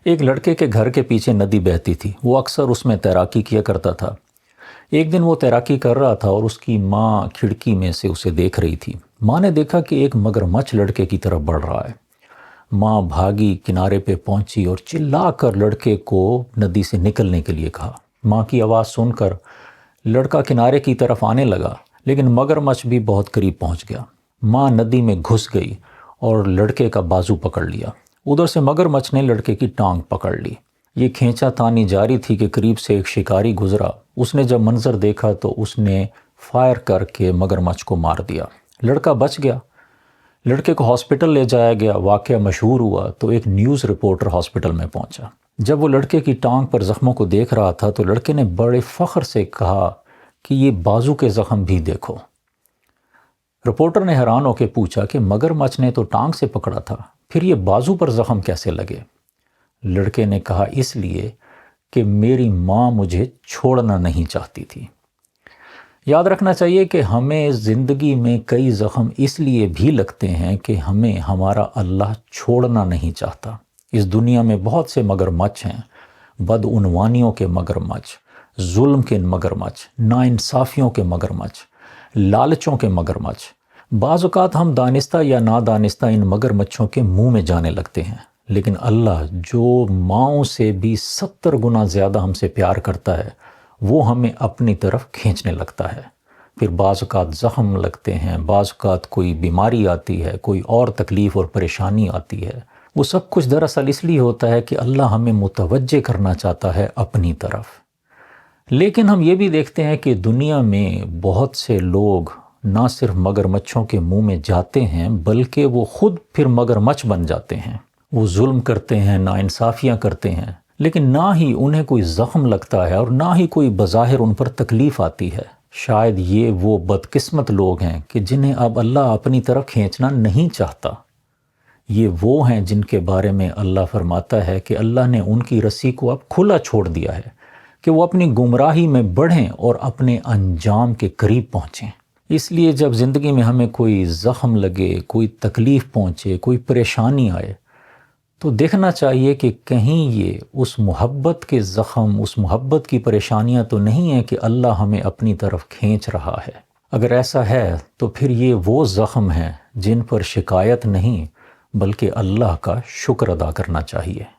ایک لڑکے کے گھر کے پیچھے ندی بہتی تھی۔ وہ اکثر اس میں تیراکی کیا کرتا تھا۔ ایک دن وہ تیراکی کر رہا تھا اور اس کی ماں کھڑکی میں سے اسے دیکھ رہی تھی۔ ماں نے دیکھا کہ ایک مگرمچھ لڑکے کی طرف بڑھ رہا ہے۔ ماں بھاگی، کنارے پہ پہنچی اور چلا کر لڑکے کو ندی سے نکلنے کے لیے کہا۔ ماں کی آواز سن کر لڑکا کنارے کی طرف آنے لگا، لیکن مگرمچھ بھی بہت قریب پہنچ گیا۔ ماں ندی میں گھس گئی اور لڑکے کا بازو پکڑ لیا۔ ادھر سے مگرمچھ نے لڑکے کی ٹانگ پکڑ لی۔ یہ کھینچا تانی جاری تھی کہ قریب سے ایک شکاری گزرا۔ اس نے جب منظر دیکھا تو اس نے فائر کر کے مگرمچھ کو مار دیا۔ لڑکا بچ گیا۔ لڑکے کو ہاسپٹل لے جایا گیا۔ واقعہ مشہور ہوا تو ایک نیوز رپورٹر ہاسپٹل میں پہنچا۔ جب وہ لڑکے کی ٹانگ پر زخموں کو دیکھ رہا تھا تو لڑکے نے بڑے فخر سے کہا کہ یہ بازو کے زخم بھی دیکھو۔ رپورٹر نے حیران ہو کے پوچھا کہ مگرمچھ نے تو ٹانگ سے پکڑا تھا، پھر یہ بازو پر زخم کیسے لگے؟ لڑکے نے کہا اس لیے کہ میری ماں مجھے چھوڑنا نہیں چاہتی تھی۔ یاد رکھنا چاہیے کہ ہمیں زندگی میں کئی زخم اس لیے بھی لگتے ہیں کہ ہمیں ہمارا اللہ چھوڑنا نہیں چاہتا۔ اس دنیا میں بہت سے مگرمچھ ہیں، بدعنوانیوں کے مگرمچھ، ظلم کے مگرمچھ، ناانصافیوں کے مگرمچھ، لالچوں کے مگرمچھ۔ بعض اوقات ہم دانستہ یا نادانستہ ان مگرمچھوں کے منہ میں جانے لگتے ہیں، لیکن اللہ جو ماؤں سے بھی 70 گنا زیادہ ہم سے پیار کرتا ہے، وہ ہمیں اپنی طرف کھینچنے لگتا ہے۔ پھر بعض اوقات زخم لگتے ہیں، بعض اوقات کوئی بیماری آتی ہے، کوئی اور تکلیف اور پریشانی آتی ہے۔ وہ سب کچھ دراصل اس لیے ہوتا ہے کہ اللہ ہمیں متوجہ کرنا چاہتا ہے اپنی طرف۔ لیکن ہم یہ بھی دیکھتے ہیں کہ دنیا میں بہت سے لوگ نہ صرف مگرمچھوں کے منہ میں جاتے ہیں بلکہ وہ خود پھر مگرمچھ بن جاتے ہیں۔ وہ ظلم کرتے ہیں، ناانصافیاں کرتے ہیں، لیکن نہ ہی انہیں کوئی زخم لگتا ہے اور نہ ہی کوئی بظاہر ان پر تکلیف آتی ہے۔ شاید یہ وہ بدقسمت لوگ ہیں کہ جنہیں اب اللہ اپنی طرف کھینچنا نہیں چاہتا۔ یہ وہ ہیں جن کے بارے میں اللہ فرماتا ہے کہ اللہ نے ان کی رسی کو اب کھلا چھوڑ دیا ہے کہ وہ اپنی گمراہی میں بڑھیں اور اپنے انجام کے قریب پہنچیں۔ اس لیے جب زندگی میں ہمیں کوئی زخم لگے، کوئی تکلیف پہنچے، کوئی پریشانی آئے، تو دیکھنا چاہیے کہ کہیں یہ اس محبت کے زخم، اس محبت کی پریشانیاں تو نہیں ہیں کہ اللہ ہمیں اپنی طرف کھینچ رہا ہے۔ اگر ایسا ہے تو پھر یہ وہ زخم ہیں جن پر شکایت نہیں بلکہ اللہ کا شکر ادا کرنا چاہیے۔